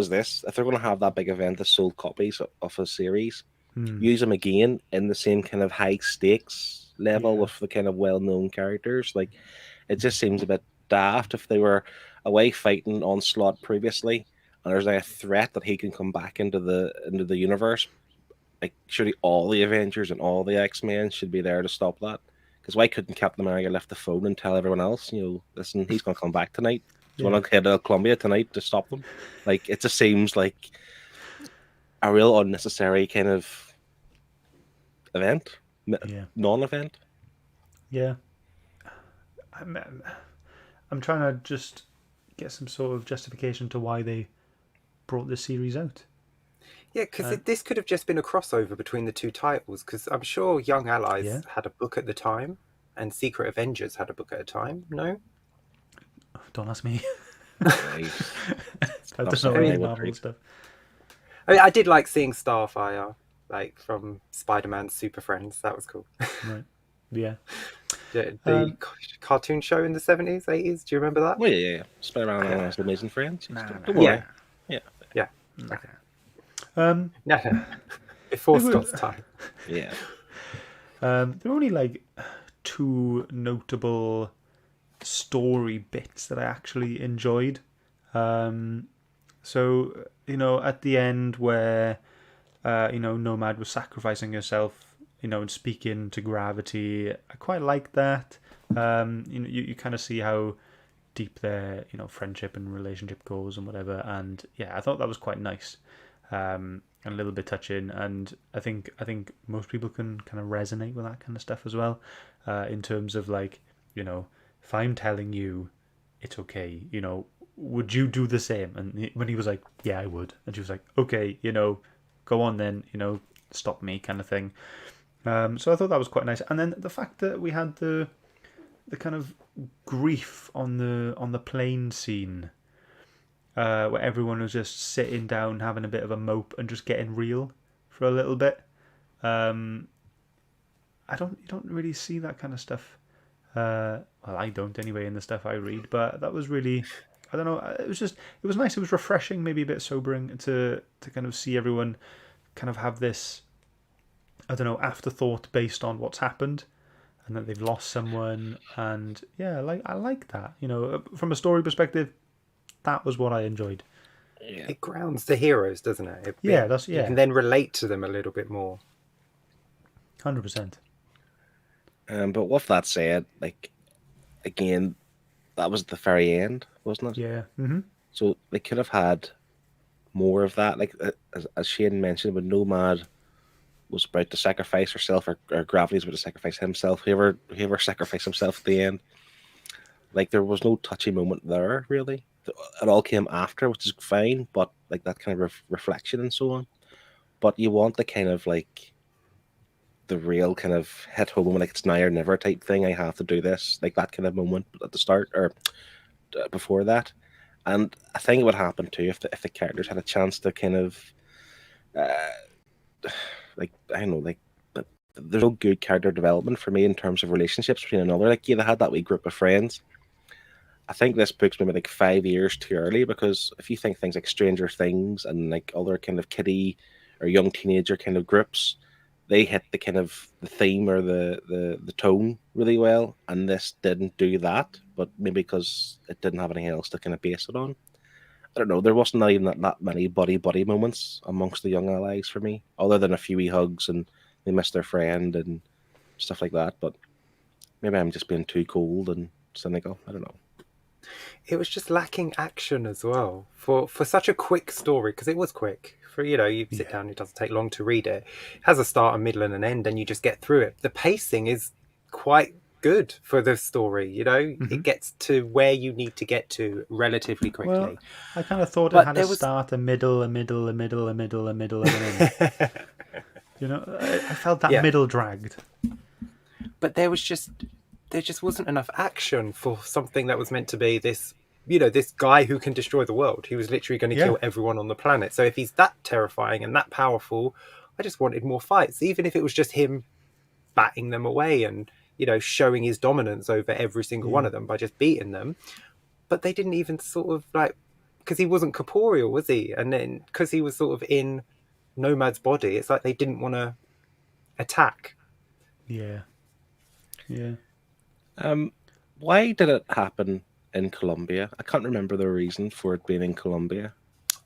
S2: this? If they're going to have that big event that sold copies of a series, use them again in the same kind of high stakes level with the kind of well known characters. Like, it just seems a bit daft if they were away fighting Onslaught previously, and there's like a threat that he can come back into the universe. Like, surely all the Avengers and all the X-Men should be there to stop that. Because why couldn't Captain America lift the phone and tell everyone else, listen, he's going to come back tonight. He's going to head to Colombia tonight to stop them. Like, it just seems like a real unnecessary kind of event, non-event.
S1: Yeah. I'm trying to just get some sort of justification to why they brought this series out.
S3: Yeah, because this could have just been a crossover between the two titles, because I'm sure Young Allies had a book at the time, and Secret Avengers had a book at a time, no?
S1: Don't ask me.
S2: Right.
S1: I don't know any Marvel stuff.
S3: I mean, I did like seeing Starfire, like, from Spider-Man's Super Friends. That was cool.
S1: Right. Yeah.
S3: The cartoon show in the 70s, 80s, do you remember that?
S2: Well, yeah. Spider-Man and his Amazing Friends. Don't
S3: worry.
S2: Yeah.
S3: No. Before Scott's time.
S2: Yeah.
S1: There were only like 2 notable story bits that I actually enjoyed. So, at the end where, Nomad was sacrificing herself, and speaking to gravity, I quite liked that. You kind of see how deep their, friendship and relationship goes and whatever. And yeah, I thought that was quite nice. And a little bit touching, and I think most people can kind of resonate with that kind of stuff as well, in terms of like, if I'm telling you it's okay, would you do the same? And when he was like, yeah, I would, and she was like, okay, go on then, stop me, kind of thing. So I thought that was quite nice, and then the fact that we had the kind of grief on the plane scene. Where everyone was just sitting down, having a bit of a mope, and just getting real for a little bit. You don't really see that kind of stuff. Well, I don't anyway in the stuff I read. But that was really, I don't know. It was nice. It was refreshing, maybe a bit sobering to kind of see everyone kind of have this, I don't know, afterthought based on what's happened, and that they've lost someone. And yeah, I like that. From a story perspective. That was what I enjoyed.
S2: Yeah.
S3: It grounds the heroes, doesn't it? You can then relate to them a little bit more.
S1: 100%.
S2: But with that said, like, again, that was at the very end, wasn't it?
S1: Yeah. Mm-hmm.
S2: So they could have had more of that. Like, as Shane mentioned, when Nomad was about to sacrifice herself, or Gravity was about to sacrifice himself, whoever sacrificed himself at the end, like, there was no touchy moment there, really. It all came after, which is fine, but like that kind of reflection and so on. But you want the kind of like the real kind of hit home, like it's now or never type thing. I have to do this, like that kind of moment at the start or before that. And I think it would happen too if the characters had a chance to kind of like, I don't know, like, there's no good character development for me in terms of relationships between another. Like, they had that wee group of friends. I think this book's maybe like 5 years too early, because if you think things like Stranger Things and like other kind of kiddie or young teenager kind of groups, they hit the kind of the theme or the tone really well, and this didn't do that, but maybe because it didn't have anything else to kind of base it on. I don't know, there wasn't even that many buddy moments amongst the young allies for me, other than a few wee hugs and they missed their friend and stuff like that. But maybe I'm just being too cold and cynical. I don't know.
S3: It was just lacking action as well for such a quick story, because it was quick. For you sit down, it doesn't take long to read it. It has a start, a middle, and an end, and you just get through it. The pacing is quite good for the story. It gets to where you need to get to relatively quickly.
S1: Well, I kind of thought it
S3: But
S1: had
S3: there
S1: a
S3: was-
S1: start, a middle, a middle, a middle, a middle, a middle, and an end. I felt that
S3: Yeah.
S1: middle dragged.
S3: But there just wasn't enough action for something that was meant to be this guy who can destroy the world. He was literally going to kill everyone on the planet. So if he's that terrifying and that powerful, I just wanted more fights, even if it was just him batting them away and showing his dominance over every single one of them by just beating them. But they didn't even sort of because he wasn't corporeal, was he? And then because he was sort of in Nomad's body, it's like they didn't want to attack.
S1: Yeah.
S2: Why did it happen in Colombia? I can't remember the reason for it being in Colombia.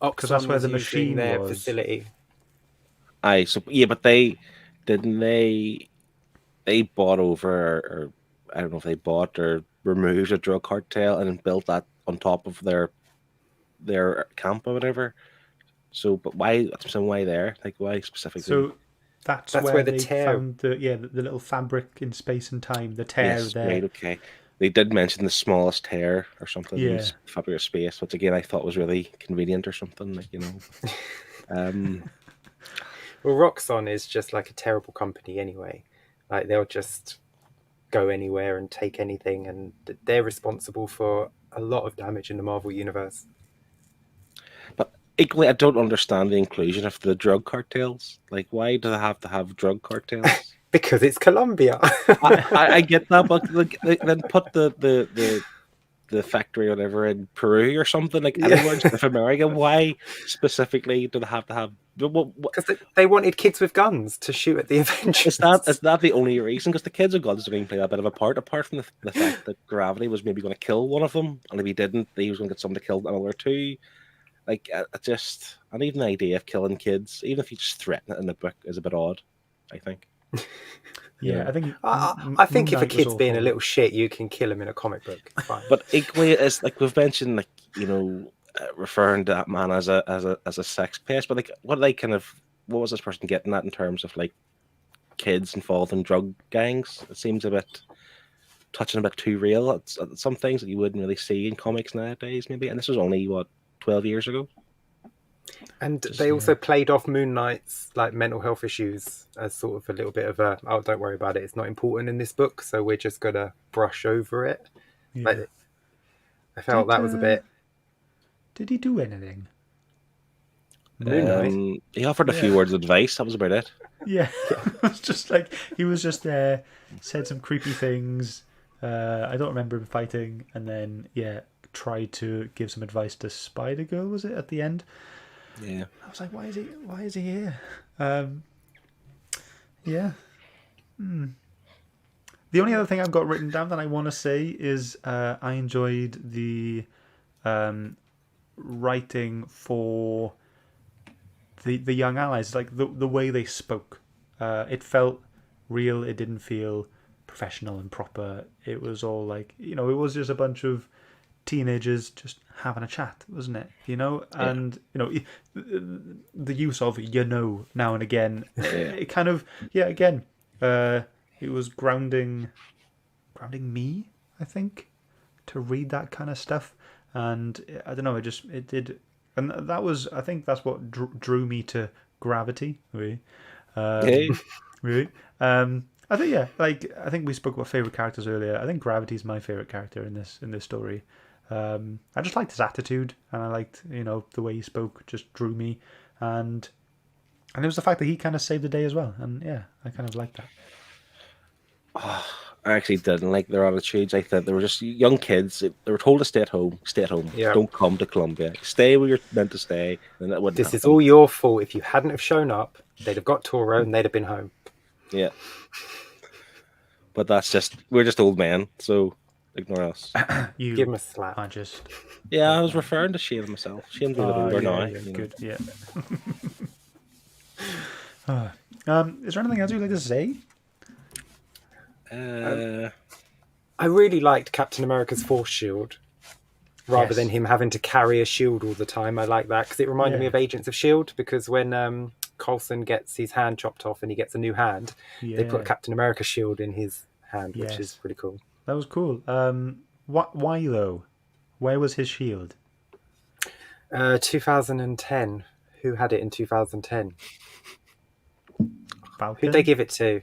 S1: Because that's where the
S3: Oxfam was using
S1: machine
S3: their
S1: was.
S3: facility.
S2: But they bought over, or I don't know if they bought or removed a drug cartel and then built that on top of their camp or whatever. So, but why? Why there? Like, why specifically?
S1: So that's
S3: That's
S1: where
S3: where the
S1: they
S3: tear-
S1: found the little fabric in space and time, the tear
S2: yes,
S1: there.
S2: right, okay. They did mention the smallest tear or something in
S1: Yeah.
S2: fabric of space, which again I thought was really convenient or something.
S3: Well, Roxxon is just like a terrible company anyway. Like they'll just go anywhere and take anything, and they're responsible for a lot of damage in the Marvel universe.
S2: But equally, I don't understand the inclusion of the drug cartels. Like, why do they have to have drug cartels?
S3: Because it's Colombia.
S2: I get that, but then put the factory or whatever in Peru or something, like anywhere in South America. Why specifically do they have to have? What,
S3: Because they wanted kids with guns to shoot at the Avengers.
S2: is that the only reason? Because the kids with guns are going to play a bit of a part, apart from the fact that Gravity was maybe going to kill one of them, and if he didn't, he was going to get someone to kill another two. Like, I even the idea of killing kids, even if you just threaten it in the book, is a bit odd, I think.
S1: Yeah, I think.
S3: I think
S1: Moon
S3: if a
S1: Knight was
S3: kid's being a
S1: awful.
S3: little shit, you can kill him in a comic book. It's fine.
S2: But equally, it's like we've mentioned, like, referring to that man as a sex pest, but like, what was this person getting at in terms of like kids involved in drug gangs? It seems a bit touching a bit too real. It's some things that you wouldn't really see in comics nowadays, maybe. And this was only 12 years ago.
S3: And they also played off Moon Knight's like mental health issues as sort of a little bit of a, oh, don't worry about it, it's not important in this book, so we're just gonna brush over it.
S1: Yeah.
S3: Like, I felt that was a bit.
S1: Did he do anything?
S3: Moon Knight.
S2: He offered a few words of advice. That was about it.
S1: Yeah, it was just like he was just there, said some creepy things. I don't remember him fighting, and then tried to give some advice to Spider Girl. Was it at the end?
S2: Yeah.
S1: I was like, why is he here? Yeah. The only other thing I've got written down that I want to say is I enjoyed the writing for the young allies, like the way they spoke. It felt real. It didn't feel professional and proper. It was all like, it was just a bunch of teenagers just having a chat, wasn't it? And the use of now and again, it kind of again, it was grounding me, I think, to read that kind of stuff. And I don't know, it did, and that was, I think that's what drew me to Gravity. Really. Really. I think I think we spoke about favorite characters earlier. I think Gravity's my favorite character in this story. I just liked his attitude, and I liked the way he spoke. Just drew me, and it was the fact that he kind of saved the day as well. And I kind of liked that.
S2: I actually didn't like their attitudes. I thought they were just young kids. They were told to stay at home. Stay at home.
S3: Yeah.
S2: Don't come to Colombia. Stay where you're meant to stay. And that wouldn't
S3: This
S2: happen.
S3: is all your fault. If you hadn't have shown up, they'd have got Toro and they'd have been home.
S2: Yeah. But we're just old men, so ignore us.
S1: You
S3: Give him a slap.
S1: are just
S2: Yeah, I was referring to Shane myself. Shane's a bit older now.
S1: Good. Yeah. Is there anything else you'd like to say?
S2: Uh,
S3: I really liked Captain America's force shield. rather than
S1: Yes.
S3: him having to carry a shield all the time. I like that because it reminded me
S1: Yeah.
S3: of Agents of Shield. Because when Coulson gets his hand chopped off and he gets a new hand, they put a
S1: Yeah.
S3: Captain America shield in his hand, which is
S1: Yes.
S3: pretty cool.
S1: That was cool. Why though? Where was his shield?
S3: 2010. Who had it in 2010?
S1: Falcon.
S3: Who'd they give it to?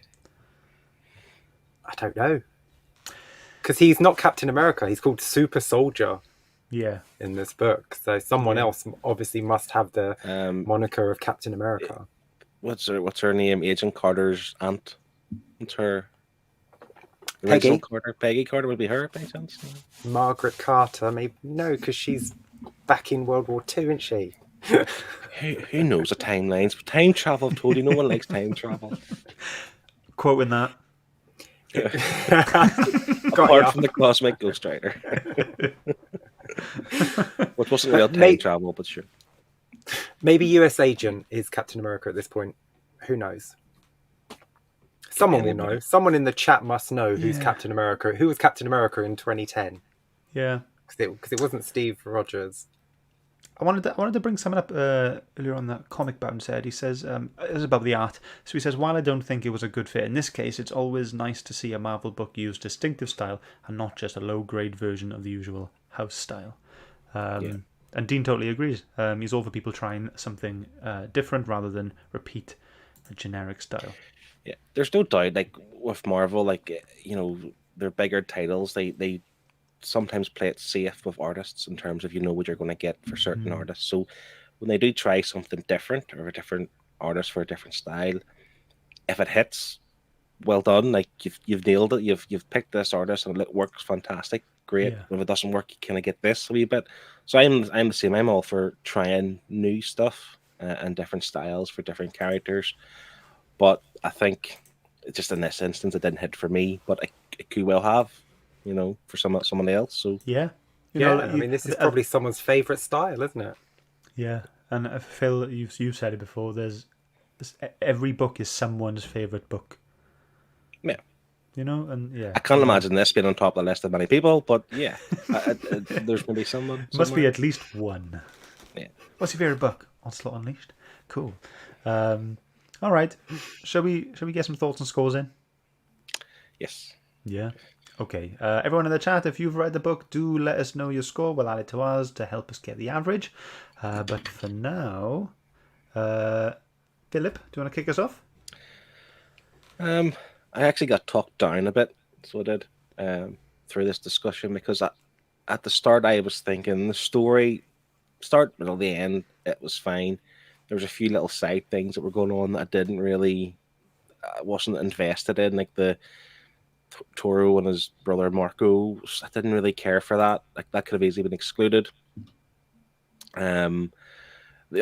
S3: I don't know. Because he's not Captain America. He's called Super Soldier
S1: Yeah.
S3: in this book. So someone
S1: Yeah.
S3: else obviously must have the moniker of Captain America.
S2: What's her name? Agent Carter's aunt. What's her?
S3: Peggy.
S2: Original Carter. Peggy Carter would be her by chance.
S3: Margaret Carter, maybe no, because she's back in World War II, isn't she?
S2: Who knows the timelines? Time travel, Tony. No one likes time travel.
S1: Quoting that.
S2: Apart from the cosmic Ghost Rider. Which wasn't real time travel, but sure.
S3: Maybe US Agent is Captain America at this point. Who knows? Someone will know. Someone in the chat must know who's Captain America. Who was Captain America in 2010?
S1: Yeah.
S3: Because it wasn't Steve Rogers.
S1: I wanted to bring something up earlier on that comic Bound said. He says, this is about the art. So he says, while I don't think it was a good fit in this case, it's always nice to see a Marvel book use distinctive style and not just a low-grade version of the usual house style. And Dean totally agrees. He's all for people trying something different rather than repeat a generic style.
S2: Yeah, there's no doubt, like, with Marvel, like, you know, their bigger titles, they sometimes play it safe with artists in terms of you know what you're going to get for certain artists. So when they do try something different or a different artist for a different style, if it hits, well done. Like you've nailed it. You've picked this artist and it works fantastic. Great.
S1: Yeah.
S2: If it doesn't work, you kind of get this a wee bit. So I'm the same. I'm all for trying new stuff and different styles for different characters. But I think just in this instance, it didn't hit for me. But it could well have, you know, for someone else. So
S1: yeah,
S3: I mean, this is probably someone's favorite style, isn't it?
S1: Yeah, and Phil, you've said it before. Every book is someone's favorite book.
S2: Yeah.
S1: You know, and yeah.
S2: I can't imagine this being on top of the list of many people, but yeah, there's maybe someone.
S1: Must be at least one.
S2: Yeah.
S1: What's your favorite book? Onslaught Unleashed. Cool. All right. Shall we get some thoughts and scores in?
S2: Yes.
S1: Yeah. Okay. Everyone in the chat, if you've read the book, do let us know your score. We'll add it to ours to help us get the average. But for now, Philip, do you want to kick us off?
S2: I actually got talked down a bit, so I did, through this discussion, because at the start I was thinking the story, start, middle, the end, it was fine. There was a few little side things that were going on that I didn't really, wasn't invested in, like the Toro and his brother Marco. I didn't really care for that. Like that could have easily been excluded. The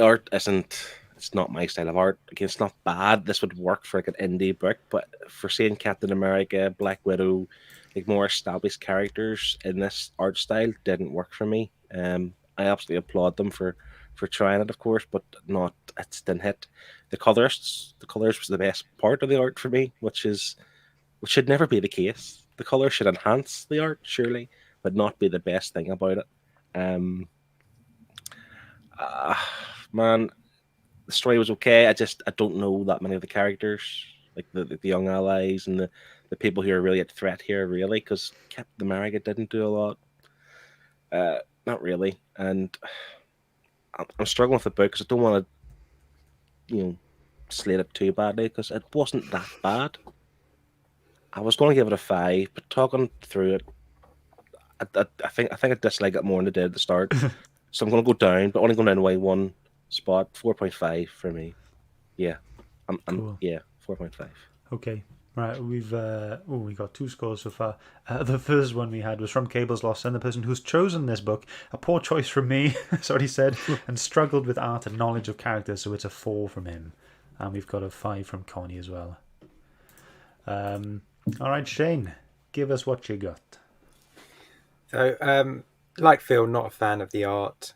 S2: art it's not my style of art. Again, it's not bad. This would work for like an indie book, but for seeing Captain America, Black Widow, like more established characters in this art style didn't work for me. I absolutely applaud them for trying it, of course, but it didn't hit. The colors was the best part of the art for me, which should never be the case. The color should enhance the art, surely, but not be the best thing about it. Man, the story was okay. I don't know that many of the characters, like the young allies and the people who are really at threat here, really, because Captain America didn't do a lot. Not really, and I'm struggling with the book because I don't want to, slate it too badly because it wasn't that bad. I was going to give it a 5, but talking through it, I think I dislike it more than I did at the start. So I'm going to go down, but only going down by one spot. 4.5 for me. Yeah,
S1: Cool.
S2: Yeah, 4.5.
S1: Okay. Right, we got 2 scores so far. The first one we had was from Cable's Lost Son, the person who's chosen this book. A poor choice from me, that's what he said, and struggled with art and knowledge of characters, so it's a 4 from him. And we've got a 5 from Connie as well. All right, Shane, give us what you got.
S3: So, like Phil, not a fan of the art.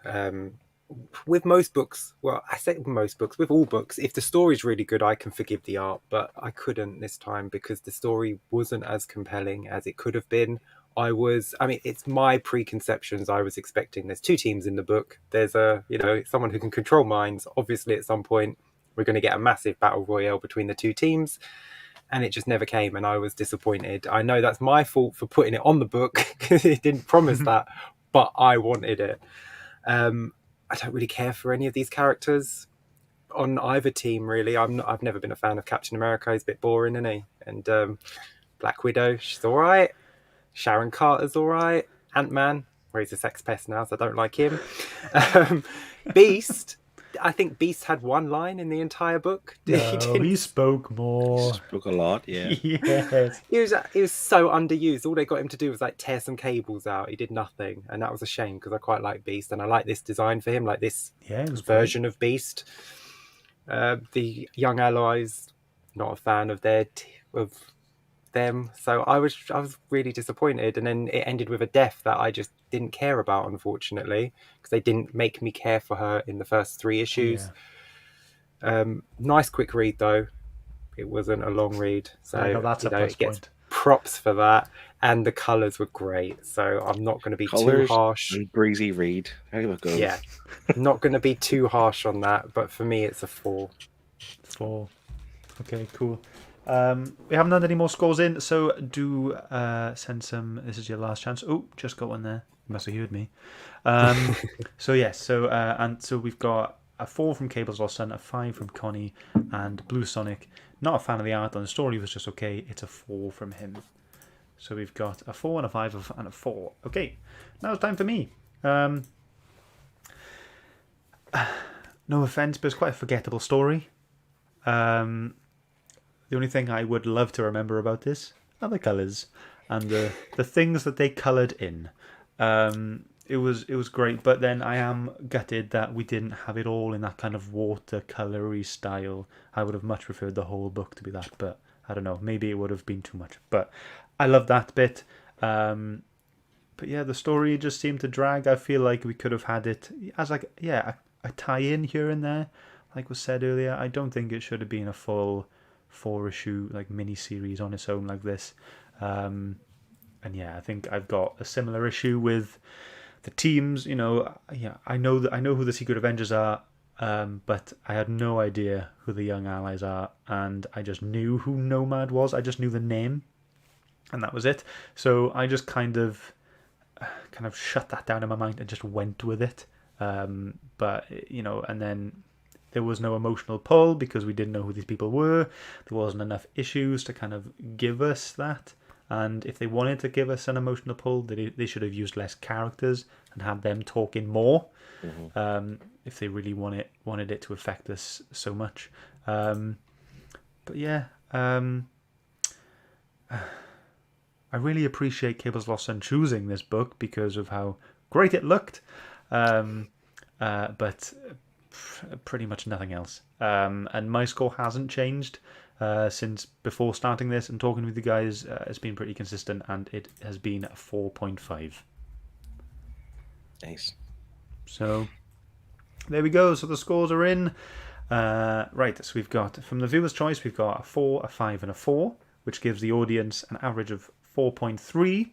S3: With most books, well, I say most books, with all books, if the story's really good, I can forgive the art, but I couldn't this time because the story wasn't as compelling as it could have been, it's my preconceptions. I was expecting there's two teams in the book. There's someone who can control minds. Obviously, at some point, we're going to get a massive battle royale between the two teams. And it just never came, and I was disappointed. I know that's my fault for putting it on the book because it didn't promise that, but I wanted it. I don't really care for any of these characters on either team, really. I've never been a fan of Captain America. He's a bit boring, isn't he? And Black Widow, she's all right. Sharon Carter's all right. Ant-Man, where he's a sex pest now, so I don't like him. Beast. I think Beast had one line in the entire book.
S1: No, he spoke more.
S2: Spoke a lot, yeah.
S1: Yes.
S3: He was so underused. All they got him to do was like tear some cables out. He did nothing, and that was a shame because I quite like Beast, and I like this design for him, like this version of Beast. The Young Allies, not a fan of them, so I was really disappointed, and then it ended with a death that I just didn't care about, unfortunately, because they didn't make me care for her in the first 3 issues. Nice quick read though. It wasn't a long read, so
S1: that's a plus
S3: it gets
S1: point.
S3: props for that, and the colours were great, so I'm not going to be too harsh.
S2: And breezy read. How it goes.
S3: Yeah, not going to be too harsh on that, but for me it's a 4.
S1: 4. Okay, cool. We haven't had any more scores in, so do send some. This is your last chance. Oh, just got one there. You must have heard me. So yes, so we've got a 4 from Cable's Lost Son, a 5 from Connie, and Blue Sonic. Not a fan of the art, and the story was just okay. It's a 4 from him. So we've got a 4 and a 5 and a 4. Okay, now it's time for me. No offense, but it's quite a forgettable story. The only thing I would love to remember about this are the colours and the things that they coloured in. It was great, but then I am gutted that we didn't have it all in that kind of watercolory style. I would have much preferred the whole book to be that, but I don't know. Maybe it would have been too much. But I love that bit. But yeah, the story just seemed to drag. I feel like we could have had it as a tie-in here and there, like was said earlier. I don't think it should have been a full 4-issue like mini series on its own like this. And yeah, I think I've got a similar issue with the teams. I know who the Secret Avengers are, but I had no idea who the Young Allies are, and I just knew who Nomad was. I just knew the name, and that was it. So I just kind of shut that down in my mind and just went with it. But and then there was no emotional pull because we didn't know who these people were. There wasn't enough issues to kind of give us that. And if they wanted to give us an emotional pull, they should have used less characters and had them talking more. Mm-hmm. If they really wanted it to affect us so much. But yeah, I really appreciate Cable's Lost Son choosing this book because of how great it looked. But pretty much nothing else. And my score hasn't changed since before starting this and talking with you guys. It's been pretty consistent, and it has been a 4.5.
S2: Nice.
S1: So there we go. So the scores are in. Right, so we've got, from the viewer's choice, we've got a 4, a 5 and a 4, which gives the audience an average of 4.3.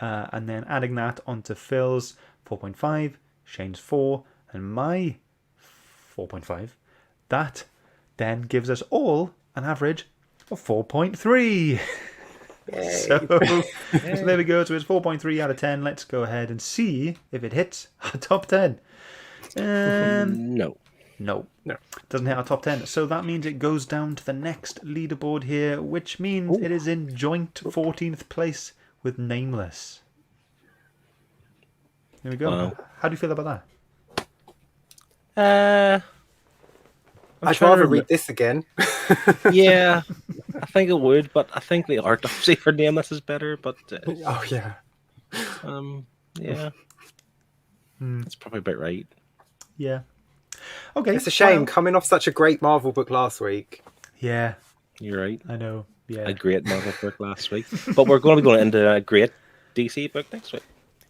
S1: And then adding that onto Phil's 4.5, Shane's 4, and my 4.5, that then gives us all an average of 4.3. So there we go. So it's 4.3 out of 10. Let's go ahead and see if it hits our top 10.
S2: No.
S1: Doesn't hit our top 10. So that means it goes down to the next leaderboard here, which means it is in joint 14th place with Nameless. There we go.
S2: Wow.
S1: How do you feel about that?
S3: I'd rather read this again.
S2: Yeah, I think it would, but I think the art obviously for Nameless is better. But
S3: oh yeah,
S2: yeah, that's probably about right.
S1: Yeah. Okay.
S3: It's a shame coming off such a great Marvel book last week.
S1: Yeah,
S2: you're right.
S1: I know. Yeah,
S2: A great Marvel book last week, but we're going to be going into a great DC book next week.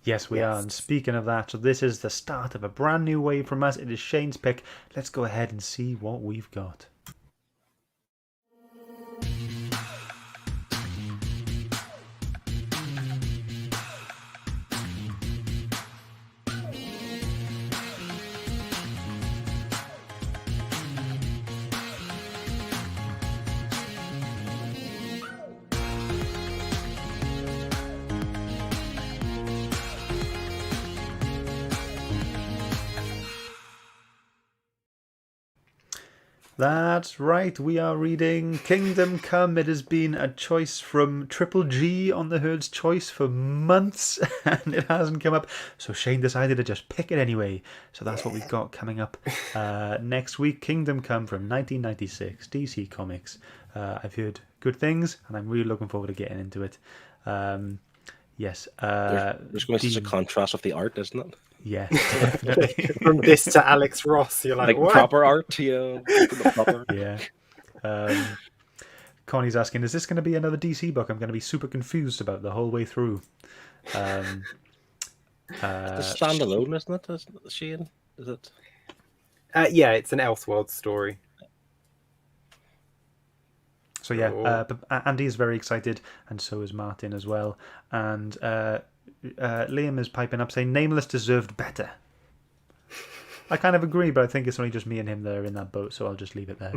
S1: Yes, we are. And speaking of that, so this is the start of a brand new wave from us. It is Shane's pick. Let's go ahead and see what we've got. That's right. We are reading Kingdom Come. It has been a choice from Triple G on the Herd's Choice for months, and it hasn't come up. So Shane decided to just pick it anyway. So that's what we've got coming up next week. Kingdom Come from 1996, DC Comics. I've heard good things, and I'm really looking forward to getting into it. Yes.
S2: There's going to be such a contrast of the art, isn't it?
S1: Yeah, definitely.
S3: From this to Alex Ross, you're like what?
S2: Proper art, yeah. Proper.
S1: Yeah. Connie's asking, is this going to be another DC book? I'm going to be super confused about the whole way through.
S2: It's standalone, isn't it, Shane? Is it?
S3: Yeah, it's an Elseworld story.
S1: So yeah, but Andy is very excited, and so is Martin as well. And Liam is piping up saying, Nameless deserved better. I kind of agree, but I think it's only just me and him that are in that boat, so I'll just leave it there.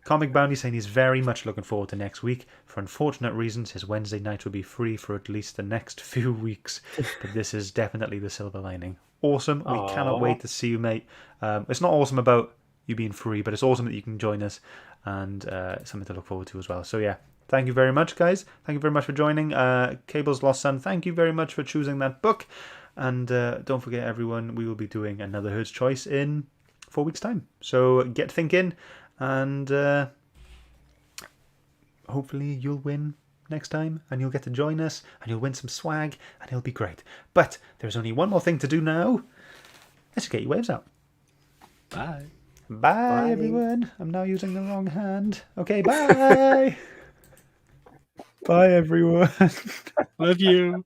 S1: Comic Bounty saying he's very much looking forward to next week. For unfortunate reasons, his Wednesday night will be free for at least the next few weeks, but this is definitely the silver lining. Awesome. We cannot wait to see you, mate. It's not awesome about you being free, but it's awesome that you can join us, and something to look forward to as well. So yeah, thank you very much, guys. Thank you very much for joining. Cable's Lost Son, thank you very much for choosing that book. And don't forget, everyone, we will be doing another Herd's Choice in 4 weeks' time. So get thinking, and hopefully you'll win next time, and you'll get to join us, and you'll win some swag, and it'll be great. But there's only one more thing to do now. Let's get your waves out.
S2: Bye.
S1: Bye, everyone. I'm now using the wrong hand. Okay, bye. Bye, everyone.
S2: Love you.